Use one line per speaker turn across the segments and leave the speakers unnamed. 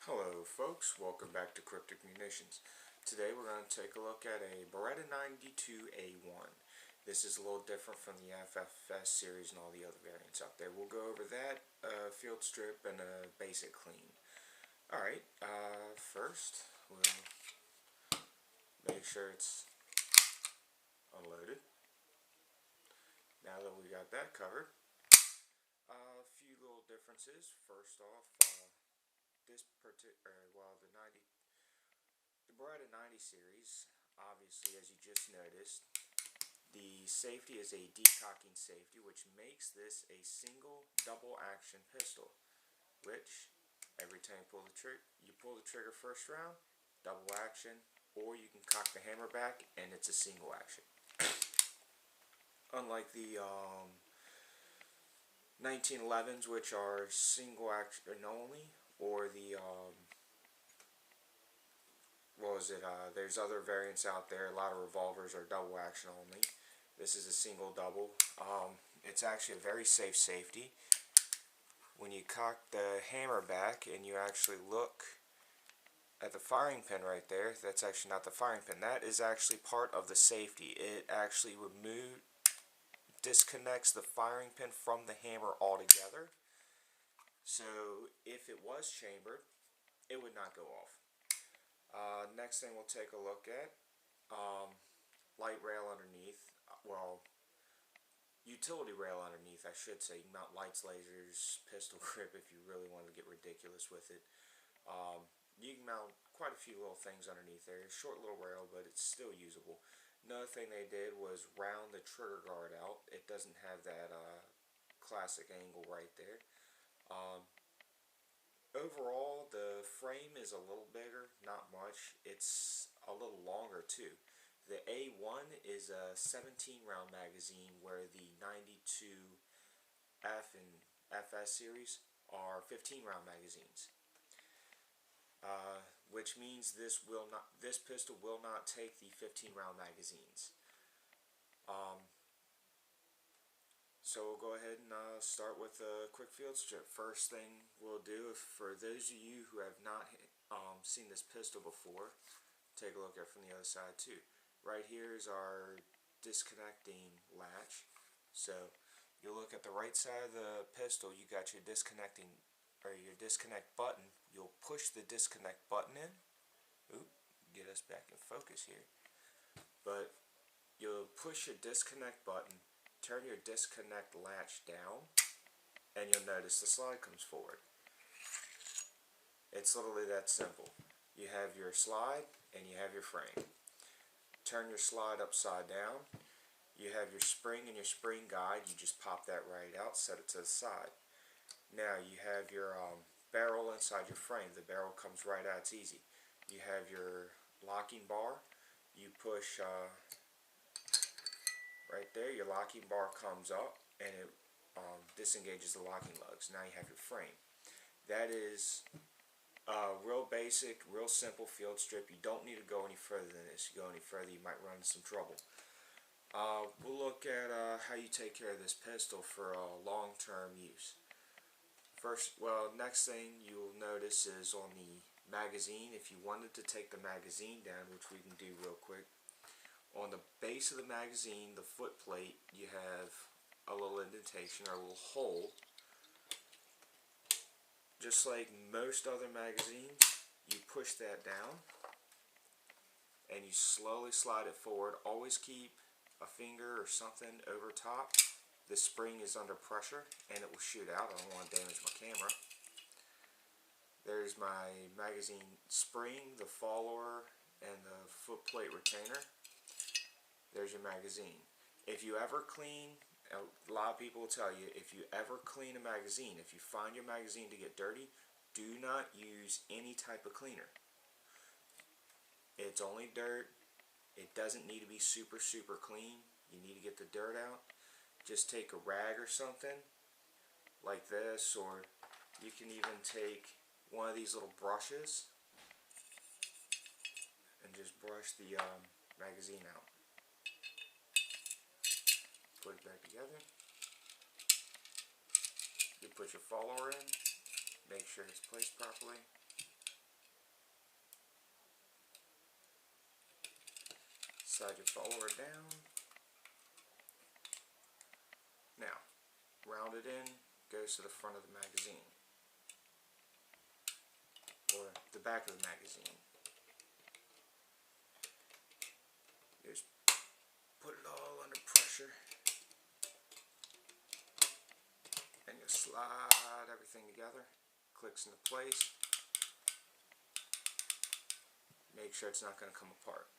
Hello folks, welcome back to Cryptic Munitions. Today we're going to take a look at a Beretta 92 A-1. This is a little different from the FFS series and all the other variants out there. We'll go over that, field strip, and a basic clean. Alright, first we'll make sure it's unloaded. Now that we got that covered, a few little differences. First off, the Beretta 90 series, obviously, as you just noticed, the safety is a decocking safety, which makes this a single double action pistol, which every time you pull the trigger first round, double action, or you can cock the hammer back and it's a single action. Unlike the 1911s, which are single action only, or the there's other variants out there. A lot of revolvers are double action only. This is a single double. It's actually a very safe safety. When you cock the hammer back and you actually look at the firing pin right there, that's actually not the firing pin. That is actually part of the safety. It actually disconnects the firing pin from the hammer altogether. So if it was chambered, it would not go off. Next thing we'll take a look at, light rail underneath, utility rail underneath, I should say. You can mount lights, lasers, pistol grip if you really want to get ridiculous with it. You can mount quite a few little things underneath there. Short little rail, but it's still usable. Another thing they did was round the trigger guard out. It doesn't have that classic angle right there. Overall, the frame is a little bigger, not much. It's a little longer too. The A1 is a 17 round magazine, where the 92F and FS series are 15 round magazines. Which means this pistol will not take the 15 round magazines. So we'll go ahead and start with a quick field strip. First thing we'll do, for those of you who have not seen this pistol before, take a look at it from the other side too. Right here is our disconnecting latch. So you look at the right side of the pistol, you got your disconnect button. You'll push the disconnect button in. Oop, get us back in focus here. But you'll push your disconnect button, turn your disconnect latch down, and you'll notice the slide comes forward. It's literally that simple. You have your slide and you have your frame. Turn your slide upside down. You have your spring and your spring guide. You just pop that right out, set it to the side. Now you have your barrel inside your frame. The barrel comes right out. It's easy. You have your locking bar. You push right there, your locking bar comes up and it disengages the locking lugs. Now you have your frame. That is real basic, real simple field strip. You don't need to go any further than this. You go any further, you might run into some trouble. We'll look at how you take care of this pistol for long-term use. Next thing you'll notice is on the magazine. If you wanted to take the magazine down, which we can do real quick, on the base of the magazine, the foot plate, you have a little indentation or a little hole. Just like most other magazines, you push that down and you slowly slide it forward. Always keep a finger or something over top. The spring is under pressure and it will shoot out. I don't want to damage my camera. There's my magazine spring, the follower, and the foot plate retainer. There's your magazine. If you ever clean, a lot of people will tell you, if you ever clean a magazine, if you find your magazine to get dirty, do not use any type of cleaner. It's only dirt. It doesn't need to be super clean. You need to get the dirt out. Just take a rag or something like this, or you can even take one of these little brushes and just brush the magazine out. Put it back together. You put your follower in, make sure it's placed properly, slide your forward down. Now, round it in, goes to the front of the magazine, or the back of the magazine. Just put it all under pressure, and you slide everything together, clicks into place. Make sure it's not going to come apart.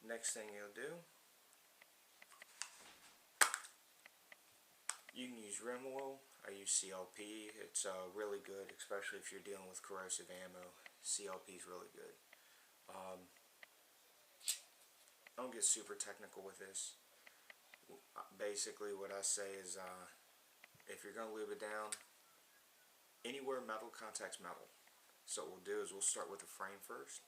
Next thing you'll do, you can use rim oil. I use CLP. It's really good, especially if you're dealing with corrosive ammo. CLP is really good. I don't get super technical with this. Basically what I say is if you're going to lube it down, anywhere metal contacts metal. So what we'll do is we'll start with the frame first.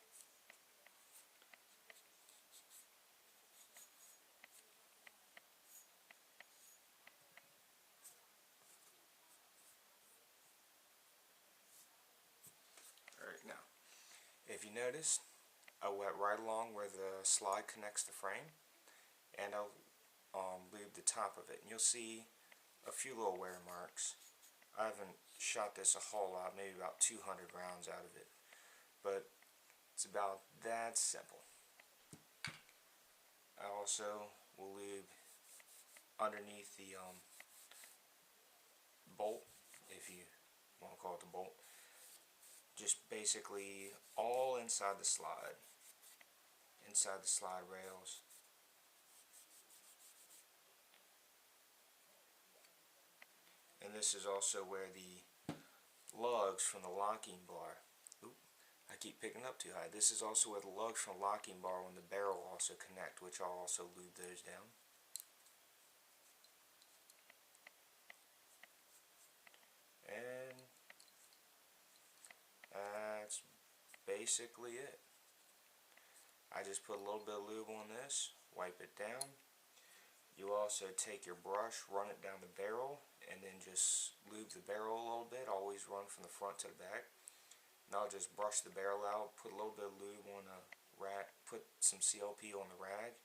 Alright, now, if you notice, I went right along where the slide connects the frame, and I'll lube the top of it, and you'll see a few little wear marks. I haven't shot this a whole lot, maybe about 200 rounds out of it, but it's about that simple. I also will lube underneath the bolt, if you want to call it the bolt, just basically all inside the slide rails. And this is also where the lugs from the locking bar, I keep picking up too high. This is also where the lugs from the locking bar when the barrel also connect, which I'll also lube those down. And that's basically it. I just put a little bit of lube on this, wipe it down. You also take your brush, run it down the barrel, and then just lube the barrel a little bit. Always run from the front to the back. Now I'll just brush the barrel out, put a little bit of lube on a rag, put some CLP on the rag,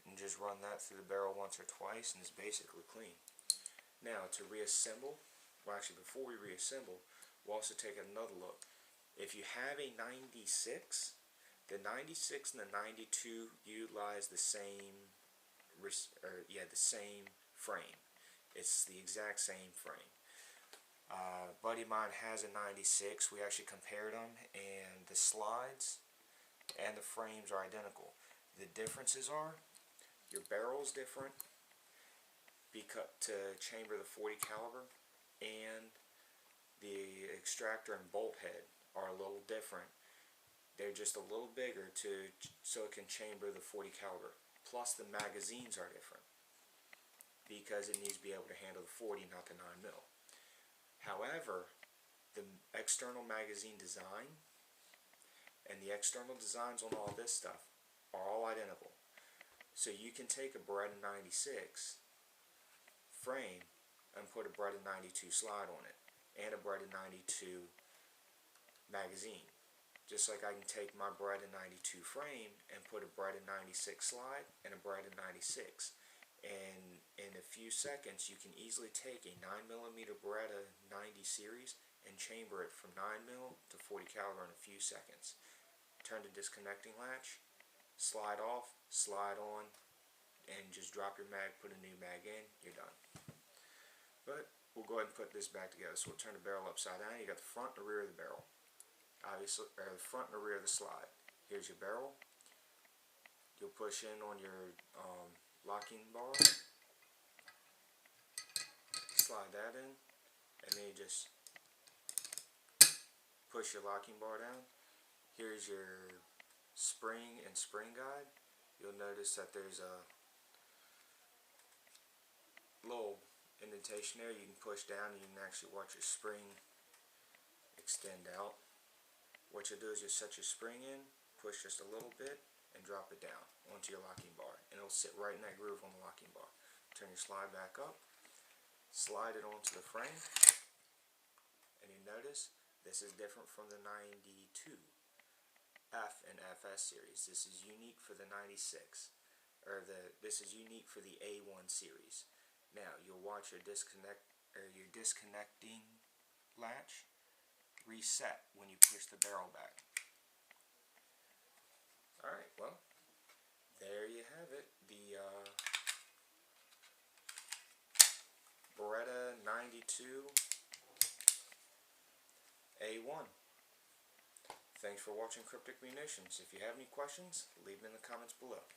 and just run that through the barrel once or twice, and it's basically clean. Now to reassemble, well actually before we reassemble, we'll also take another look. If you have a 96, the 96 and the 92 utilize the same the same frame. It's the exact same frame. Buddy of mine has a 96. We actually compared them, and the slides and the frames are identical. The differences are your barrel's different because to chamber the .40 caliber, and the extractor and bolt head are a little different. They're just a little bigger so it can chamber the .40 caliber. Plus the magazines are different because it needs to be able to handle the .40, not the 9mm. However, the external magazine design and the external designs on all this stuff are all identical. So you can take a Beretta 96 frame and put a Beretta 92 slide on it and a Beretta 92 magazine. Just like I can take my Beretta 92 frame and put a Beretta 96 slide and a Beretta 96. And in a few seconds you can easily take a 9mm Beretta 90 series and chamber it from 9mm to .40 caliber in a few seconds. Turn the disconnecting latch, slide off, slide on, and just drop your mag, put a new mag in, you're done. But we'll go ahead and put this back together. So we'll turn the barrel upside down. You got the front and the rear of the barrel. Obviously, or the front and the rear of the slide. Here's your barrel. You'll push in on your locking bar, slide that in, and then you just push your locking bar down. Here's your spring and spring guide. You'll notice that there's a little indentation there. You can push down and you can actually watch your spring extend out. What you'll do is you'll set your spring in, push just a little bit, and drop it down onto your locking bar, and it'll sit right in that groove on the locking bar. Turn your slide back up, slide it onto the frame, and you notice This is different from the 92 F and FS series. This is unique for the 96, or this is unique for the A-1 series. Now you'll watch your disconnecting latch reset when you push the barrel back. Alright, well, there you have it. The Beretta 92 A-1. Thanks for watching Cryptic Munitions. If you have any questions, leave them in the comments below.